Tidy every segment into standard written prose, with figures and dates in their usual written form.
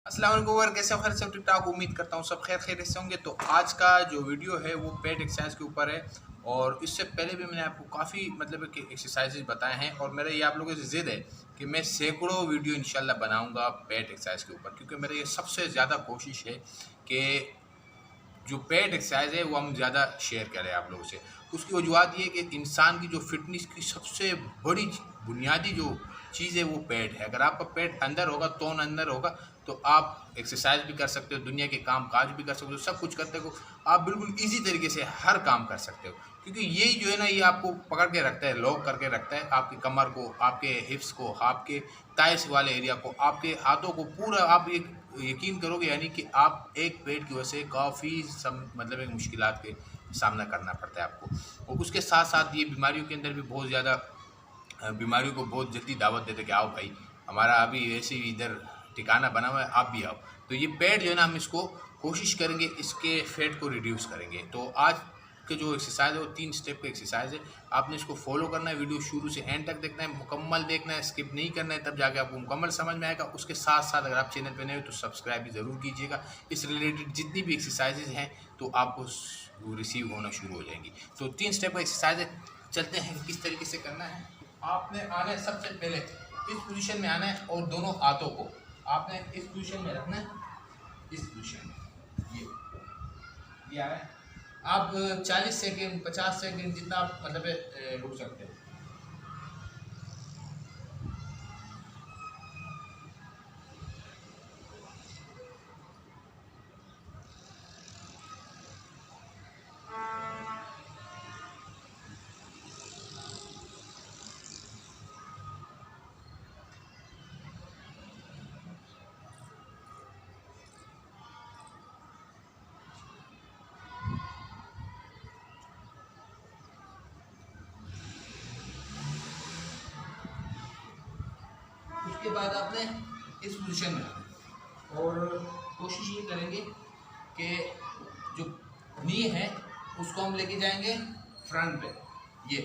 अस्सलाम वालेकुम और कैसे हो? खैर सब ठीक ठाक, उम्मीद करता हूँ सब खैर खैरियत से होंगे। तो आज का जो वीडियो है वो पेट एक्सरसाइज के ऊपर है। और इससे पहले भी मैंने आपको काफ़ी मतलब कि एक्सरसाइजेज बताए हैं और मेरा ये आप लोगों से ज़िद है कि मैं सैकड़ों वीडियो इंशाल्लाह बनाऊंगा पेट एक्सरसाइज के ऊपर, क्योंकि मेरा ये सबसे ज़्यादा कोशिश है कि जो पेट एक्सरसाइज है वो हम ज़्यादा शेयर करें आप लोगों से। उसकी वजूहत ये है कि इंसान की जो फिटनेस की सबसे बड़ी बुनियादी जो चीज़ है वो पेट है। अगर आपका पेट अंदर होगा, तोन अंदर होगा, तो आप एक्सरसाइज भी कर सकते हो, दुनिया के काम काज भी कर सकते हो, सब कुछ करते हो। आप बिल्कुल ईजी तरीके से हर काम कर सकते हो, क्योंकि यही जो है ना, ये आपको पकड़ के रखता है, लॉक करके रखता है आपकी कमर को, आपके हिप्स को, आपके ताइस वाले एरिया को, आपके हाथों को पूरा। आप एक यकीन करोगे यानी कि आप एक पेट की वजह से काफ़ी मतलब एक मुश्किलात के सामना करना पड़ता है आपको। और उसके साथ साथ ये बीमारियों के अंदर भी बहुत ज़्यादा बीमारियों को बहुत जल्दी दावत देते कि आओ भाई, हमारा अभी ऐसे ही इधर ठिकाना बना हुआ है, आप भी आओ। तो ये पेट जो है ना, हम इसको कोशिश करेंगे इसके फैट को रिड्यूस करेंगे। तो आज के जो एक्सरसाइज है वो 3 स्टेप का एक्सरसाइज है। आपने इसको फॉलो करना है, वीडियो शुरू से एंड तक देखना है, मुकम्मल देखना है, स्किप नहीं करना है, तब जाके आपको मुकम्मल समझ में आएगा। उसके साथ साथ अगर आप चैनल पर नए हो तो सब्सक्राइब भी ज़रूर कीजिएगा। इस रिलेटेड जितनी भी एक्सरसाइजेज हैं तो आपको रिसीव होना शुरू हो जाएंगी। तो 3 स्टेप का एक्सरसाइज है, चलते हैं किस तरीके से करना है। आपने आना है सबसे पहले इस पोजीशन में आना है और दोनों हाथों को आपने इस पोजीशन में रखना है, इस पोजीशन में ये आ रहा है। आप 40 सेकेंड 50 सेकेंड जितना आप मतलब रुक सकते हो। उसके बाद आपने इस पोजीशन में आना और कोशिश ये करेंगे कि जो नी है उसको हम लेके जाएंगे फ्रंट पे। ये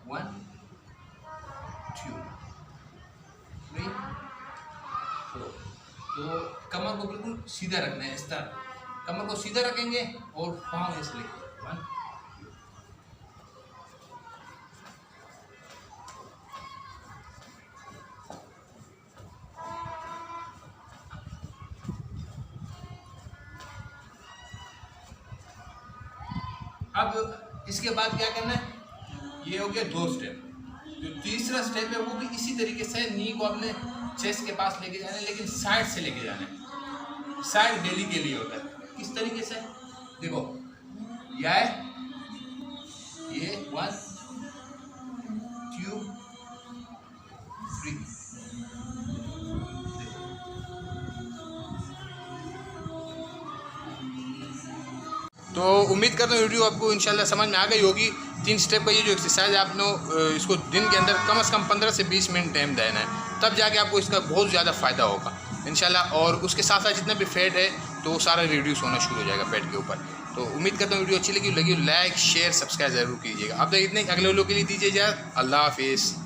1 2 3 4। तो कमर को बिल्कुल सीधा रखना है, इस तरह कमर को सीधा रखेंगे और पाँव ऐसे लेके 1। अब इसके बाद क्या करना है, ये हो गया 2 स्टेप। जो तीसरा स्टेप है वो भी इसी तरीके से, नी को अपने चेस्ट के पास लेके जाना है, लेकिन साइड से लेके जाना है। साइड डेली के लिए होता है। किस तरीके से देखो, यह है ये 1 2 3। तो उम्मीद करता हूँ वीडियो आपको इंशाल्लाह समझ में आ गई होगी। 3 स्टेप का ये जो एक्सरसाइज है, आपने इसको दिन के अंदर कम से कम 15 से 20 मिनट टाइम देना है, तब जाके आपको इसका बहुत ज़्यादा फ़ायदा होगा इंशाल्लाह। और उसके साथ साथ जितना भी फैट है तो वो सारा रिड्यूस होना शुरू हो जाएगा पेट के ऊपर। तो उम्मीद करता हूँ वीडियो अच्छी लगी लाइक शेयर सब्सक्राइब ज़रूर कीजिएगा। आप तो इतने अगले लोगों के लिए दीजिए इजाज़त। अल्लाह हाफिज़।